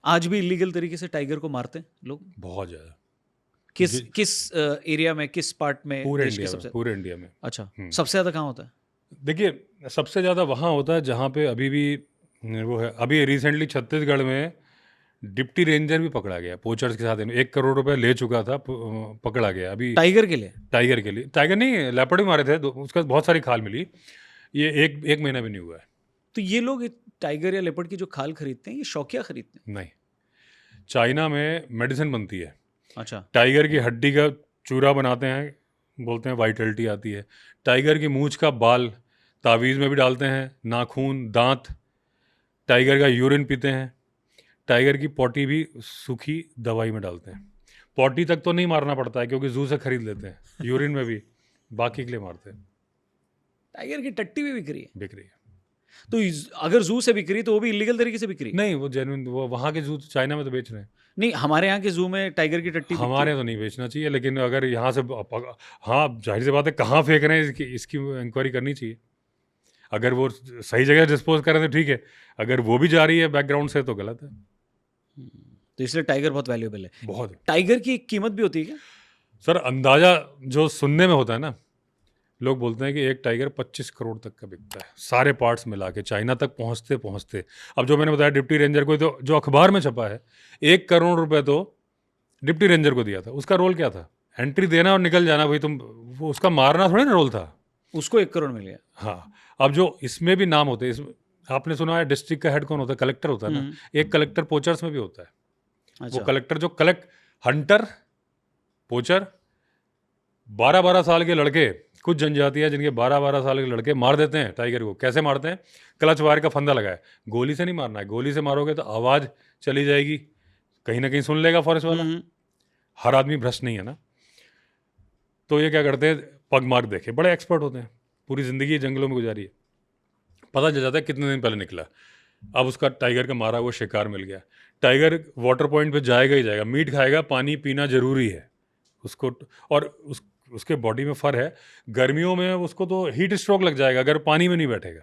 आज भी इलीगल तरीके से टाइगर को मारते हैं लोग? बहुत ज़्यादा। किस एरिया में, किस पार्ट में पूरे देश के इंडिया में, सबसे? पूरे इंडिया में। अच्छा, सबसे ज़्यादा कहाँ होता है? देखिए, सबसे ज़्यादा वहाँ होता है जहाँ पे अभी भी वो है। अभी रिसेंटली छत्तीसगढ़ में डिप्टी रेंजर भी पकड़ा गया पोचर्स के साथ। 1 करोड़ रुपए ले चुका था, पकड़ा गया अभी। टाइगर के लिए? टाइगर के लिए, टाइगर नहीं, लेपर्ड भी मारे थे, उसका बहुत सारी खाल मिली। ये एक महीना भी नहीं हुआ है। तो ये लोग टाइगर या लेपर्ड की जो खाल खरीदते हैं, ये शौकिया खरीदते हैं? नहीं, चाइना में मेडिसिन बनती है। अच्छा। टाइगर की हड्डी का चूरा बनाते हैं, बोलते हैं वाइटलिटी आती है। टाइगर की मूंछ का बाल तावीज़ में भी डालते हैं, नाखून, दांत। टाइगर का यूरिन पीते हैं। टाइगर की पॉटी भी सूखी दवाई में डालते हैं। पॉटी तक तो नहीं मारना पड़ता है क्योंकि जू से खरीद लेते हैं, यूरिन में भी बाकी के लिए मारते हैं। टाइगर की टट्टी भी बिक रही है? बिक रही है। तो अगर जू से बिक रही तो वो भी इलीगल तरीके से बिक रही? नहीं, वो जेन्युइन, वो वहाँ के जू चाइना में तो बेच रहे हैं। नहीं, हमारे यहाँ के जू में टाइगर की टट्टी बिकती हमारे है? तो नहीं बेचना चाहिए, लेकिन अगर यहाँ से हाँ, जाहिर सी बात है, कहाँ फेंक रहे हैं इसकी इंक्वायरी करनी चाहिए। अगर वो सही जगह डिस्पोज कर रहे हैं तो ठीक है, अगर वो भी जा रही है बैकग्राउंड से तो गलत है। तो इसलिए टाइगर बहुत वैल्यूएबल है। बहुत। टाइगर की एक कीमत भी होती है क्या? सर, अंदाजा जो सुनने में होता है ना, लोग बोलते हैं कि एक टाइगर 25 करोड़ तक का बिकता है, सारे पार्ट्स मिला के, चाइना तक पहुंचते पहुंचते। अब जो मैंने बताया डिप्टी रेंजर को, तो जो अखबार में छपा है, 1 करोड़ रुपए तो डिप्टी रेंजर को दिया था। उसका रोल क्या था? एंट्री देना और निकल जाना। भाई तुम, वो उसका मारना थोड़ी ना रोल था। उसको 1 करोड़ मिल गया। हाँ। अब जो इसमें भी नाम होते हैं, इसमें आपने सुना है डिस्ट्रिक्ट का हेड कौन होता है? कलेक्टर होता है ना। एक कलेक्टर पोचर्स में भी होता है। वो अच्छा। कलेक्टर जो हंटर, पोचर, 12-12 साल के लड़के, कुछ जनजातियां जिनके 12-12 साल के लड़के मार देते हैं टाइगर को। कैसे मारते हैं? क्लच वायर का फंदा लगाए। गोली से नहीं मारना है, गोली से मारोगे तो आवाज़ चली जाएगी, कहीं ना कहीं सुन लेगा फॉरेस्ट वाला। हर आदमी भ्रष्ट नहीं है ना। तो ये क्या करते हैं, पग मार्क देखे, बड़े एक्सपर्ट होते हैं, पूरी ज़िंदगी जंगलों में गुजारी है, पता चल जाता है कितने दिन पहले निकला। अब उसका टाइगर का मारा हुआ शिकार मिल गया। टाइगर वाटर पॉइंट पे जाएगा ही जाएगा, मीट खाएगा, पानी पीना जरूरी है उसको। और उसके बॉडी में फर है, गर्मियों में उसको तो हीट स्ट्रोक लग जाएगा अगर पानी में नहीं बैठेगा।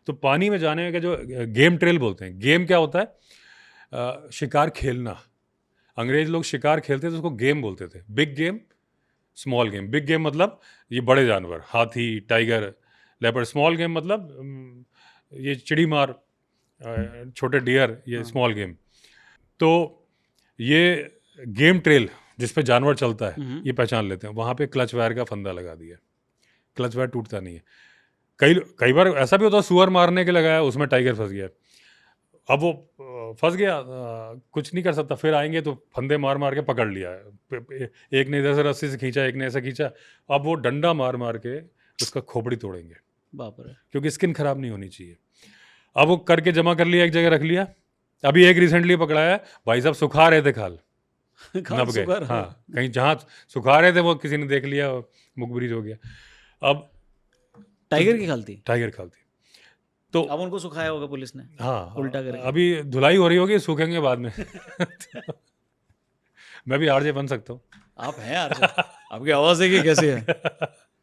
तो पानी में जाने का जो गेम ट्रेल बोलते हैं, गेम क्या होता है? शिकार खेलना। अंग्रेज लोग शिकार खेलते थे, उसको गेम बोलते थे। Big game, small game. Big game मतलब ये बड़े जानवर, हाथी, टाइगर, लेपर्ड। स्मॉल गेम मतलब ये चिड़ी मार, छोटे डियर, ये स्मॉल गेम। तो ये गेम ट्रेल जिस पे जानवर चलता है, ये पहचान लेते हैं। वहाँ पे क्लच वायर का फंदा लगा दिया, क्लच वायर टूटता नहीं है। कई बार ऐसा भी होता है, सुअर मारने के लगाया, उसमें टाइगर फंस गया। अब वो फंस गया, कुछ नहीं कर सकता। फिर आएंगे तो फंदे मार मार के पकड़ लिया। एक ने इधर से रस्सी से खींचा, एक ने ऐसा खींचा। अब वो डंडा मार मार के उसका खोपड़ी तोड़ेंगे, बाप रे। क्योंकि क्योंकि स्किन खराब नहीं होनी चाहिए। अब वो करके जमा कर लिया, एक जगह रख लिया। अभी एक रिसेंटली पकड़ाया, भाई साहब सुखा रहे थे खाल, नप गए। हाँ, कहीं जहाँ सुखा रहे थे वो किसी ने देख लिया, मुखबिरी हो गया। अब टाइगर की खाल थी? टाइगर खाल थी। तो अब उनको सुखाया होगा पुलिस ने, हाँ, उल्टा करके। अभी धुलाई हो रही होगी, सूखेंगे बाद में। मैं भी आरजे बन सकता हूँ। आप हैं आरजे? आपकी आवाज़ है कि कैसी है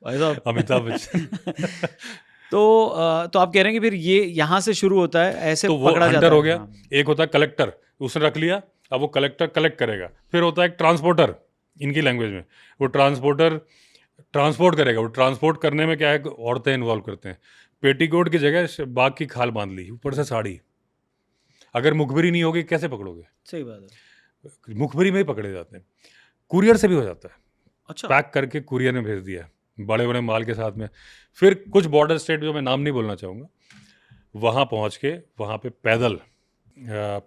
भाई साहब? अमिताभ बच्चन। तो आप कह रहे हैं कि फिर ये यहाँ से शुरू होता है, ऐसे तो वो पकड़ा जाता हंटर है। हो गया। हाँ। एक होता है कलेक्टर, उसने रख लिया, अब वो कलेक्टर कलेक्ट करेगा। फिर होता है एक ट्रांसपोर्टर, इनकी लैंग्वेज में। वो ट्रांसपोर्टर ट्रांसपोर्ट करेगा। वो ट्रांसपोर्ट करने में क्या है, औरतें इन्वॉल्व करते हैं। पेटीकोट की जगह बाघ की खाल बांध ली, ऊपर से साड़ी। अगर मुखबिरी नहीं होगी कैसे पकड़ोगे? सही बात है। मुखबिरी में ही पकड़े जाते हैं। कुरियर से भी हो जाता है, अच्छा। पैक करके कुरियर में भेज दिया बड़े बड़े माल के साथ में। फिर कुछ बॉर्डर स्टेट, जो मैं नाम नहीं बोलना चाहूँगा, वहाँ पहुँच के वहाँ पे पैदल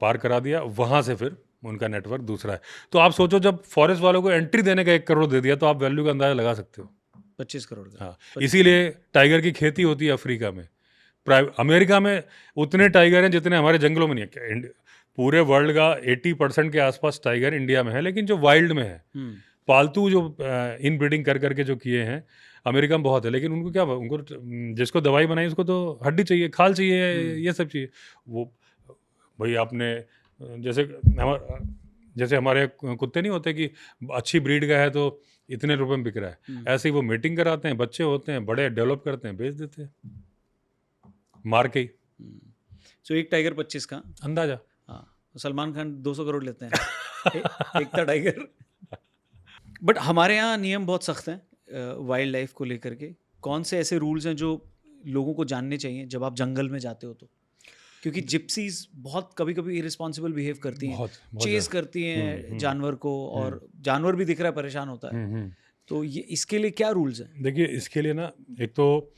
पार करा दिया। वहाँ से फिर उनका नेटवर्क दूसरा है। तो आप सोचो, जब फॉरेस्ट वालों को एंट्री देने का 1 करोड़ दे दिया, तो आप वैल्यू का अंदाजा लगा सकते हो। 25 करोड़ का। हाँ, इसीलिए टाइगर की खेती होती है अफ्रीका में। अमेरिका में उतने टाइगर हैं जितने हमारे जंगलों में नहीं है। पूरे वर्ल्ड का 80% के आसपास टाइगर इंडिया में है, लेकिन जो वाइल्ड में है, पालतू जो इन ब्रीडिंग कर करके जो किए हैं, अमेरिका में बहुत है। लेकिन उनको क्या, उनको जिसको दवाई बनाई उसको तो हड्डी चाहिए, खाल चाहिए, ये सब चाहिए। वो भाई आपने जैसे हमारे कुत्ते नहीं होते कि अच्छी ब्रीड का है तो इतने रुपए में बिक रहा है, ऐसे ही वो मीटिंग कराते हैं, बच्चे होते हैं, बड़े डेवलप करते हैं, बेच देते हैं मार के ही। तो एक टाइगर 25 का अंदाजा। हाँ, सलमान खान 200 करोड़ लेते हैं एक था टाइगर। बट हमारे यहाँ नियम बहुत सख्त हैं वाइल्ड लाइफ को लेकर के। कौन से ऐसे रूल्स हैं जो लोगों को जानने चाहिए जब आप जंगल में जाते हो तो? क्योंकि जिप्सीज बहुत कभी कभी इरिस्पॉन्सिबल बिहेव करती हैं, चेज करती हैं जानवर को, और जानवर भी दिख रहा है परेशान होता है। तो ये इसके लिए क्या रूल्स हैं? देखिए, इसके लिए ना, एक तो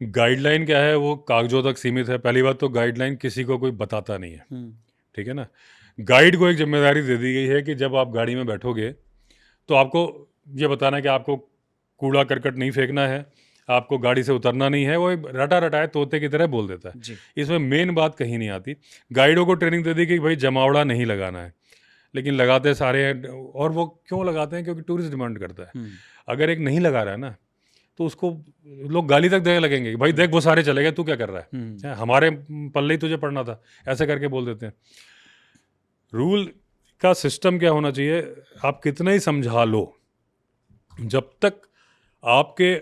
गाइडलाइन क्या है वो कागजों तक सीमित है। पहली बात तो गाइडलाइन किसी को कोई बताता नहीं है, ठीक है ना। गाइड को एक जिम्मेदारी दे दी गई है कि जब आप गाड़ी में बैठोगे तो आपको ये बताना है कि आपको कूड़ा करकट नहीं फेंकना है, आपको गाड़ी से उतरना नहीं है। वो एक रटा रटाए तोते की तरह बोल देता है। इसमें मेन बात कहीं नहीं आती। गाइडों को ट्रेनिंग दे दी कि भाई जमावड़ा नहीं लगाना है, लेकिन लगाते सारे हैं। और वो क्यों लगाते हैं? क्योंकि टूरिस्ट डिमांड करता है। अगर एक नहीं लगा रहा है ना तो उसको लोग गाली तक देने लगेंगे कि भाई देख वो सारे चले गए, तू क्या कर रहा है, हमारे पल्ले ही तुझे पड़ना था, ऐसे करके बोल देते हैं। रूल का सिस्टम क्या होना चाहिए, आप कितना ही समझा लो, जब तक आपके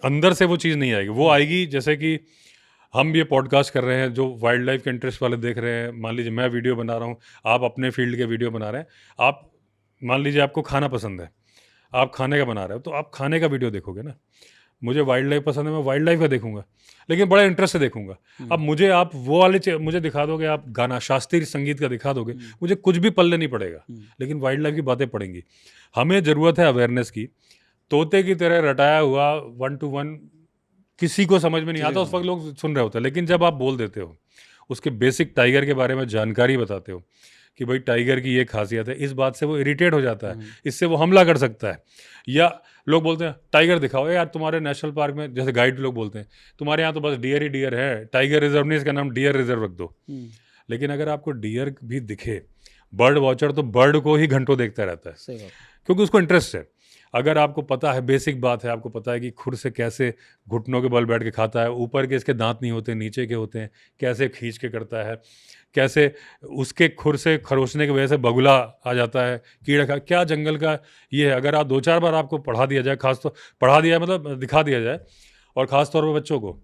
अंदर से वो चीज़ नहीं आएगी, वो आएगी। जैसे कि हम ये पॉडकास्ट कर रहे हैं, जो वाइल्ड लाइफ के इंटरेस्ट वाले देख रहे हैं, मान लीजिए मैं वीडियो बना रहा हूँ, आप अपने फील्ड के वीडियो बना रहे हैं, आप मान लीजिए आपको खाना पसंद है, आप खाने का बना रहे हो, तो आप खाने का वीडियो देखोगे ना। मुझे वाइल्ड लाइफ पसंद है, मैं वाइल्ड लाइफ का देखूंगा, लेकिन बड़े इंटरेस्ट से देखूंगा। अब मुझे आप वो वाले मुझे दिखा दोगे, आप गाना शास्त्रीय संगीत का दिखा दोगे, मुझे कुछ भी पल्ले नहीं पड़ेगा, लेकिन वाइल्ड लाइफ की बातें पड़ेंगी। हमें ज़रूरत है अवेयरनेस की। तोते की तरह रटाया हुआ 1 to 1 किसी को समझ में नहीं आता, उस वक्त लोग सुन रहे होते हैं। लेकिन जब आप बोल देते हो, उसके बेसिक टाइगर के बारे में जानकारी बताते हो कि भाई टाइगर की ये खासियत है, इस बात से वो इरिटेट हो जाता है, इससे वो हमला कर सकता है। या लोग बोलते हैं टाइगर दिखाओ यार, तुम्हारे नेशनल पार्क में, जैसे गाइड लोग बोलते हैं तुम्हारे यहाँ तो बस डियर ही डियर है, टाइगर रिजर्व नहीं, इसका नाम डियर रिजर्व रख दो। लेकिन अगर आपको डियर भी दिखे, बर्ड वॉचर तो बर्ड को ही घंटों देखता रहता है, क्योंकि उसको इंटरेस्ट है। अगर आपको पता है, बेसिक बात है, आपको पता है कि खुर से कैसे घुटनों के बल बैठ के खाता है, ऊपर के इसके दांत नहीं होते, नीचे के होते हैं, कैसे खींच के करता है, कैसे उसके खुर से खरोचने की वजह से बगुला आ जाता है, कीड़ा खा, क्या जंगल का ये है। अगर आप 2-4 बार आपको पढ़ा दिया जाए, खास तो पढ़ा दिया मतलब दिखा दिया जाए, और ख़ास तौर पर बच्चों को,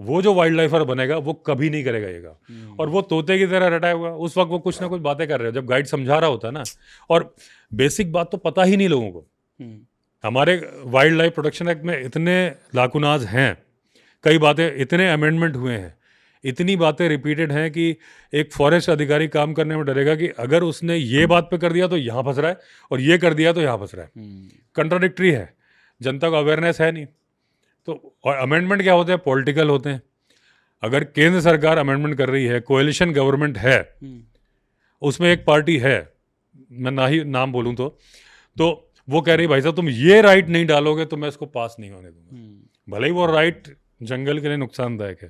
वो जो वाइल्ड लाइफर बनेगा वो कभी नहीं करेगा ये। और वो तोते की तरह रटाया हुआ, उस वक्त वो कुछ ना कुछ बातें कर रहे हो, जब गाइड समझा रहा होता है ना। और बेसिक बात तो पता ही नहीं लोगों को। हमारे वाइल्ड लाइफ प्रोटेक्शन एक्ट में इतने लाकुनाज हैं, कई बातें, इतने अमेंडमेंट हुए हैं, इतनी बातें रिपीटेड हैं कि एक फॉरेस्ट अधिकारी काम करने में डरेगा कि अगर उसने ये बात पे कर दिया तो यहाँ फंस रहा है, और ये कर दिया तो यहाँ फंस रहा है। कंट्राडिक्टरी है, जनता को अवेयरनेस है नहीं। तो और अमेंडमेंट क्या होते हैं? पॉलिटिकल होते हैं। अगर केंद्र सरकार अमेंडमेंट कर रही है, कोएलिशन गवर्नमेंट है, उसमें एक पार्टी है, मैं ना ही नाम बोलूँ तो वो कह रही भाई साहब तुम ये राइट नहीं डालोगे तो मैं इसको पास नहीं होने दूंगा, भले ही वो राइट जंगल के लिए नुकसानदायक है।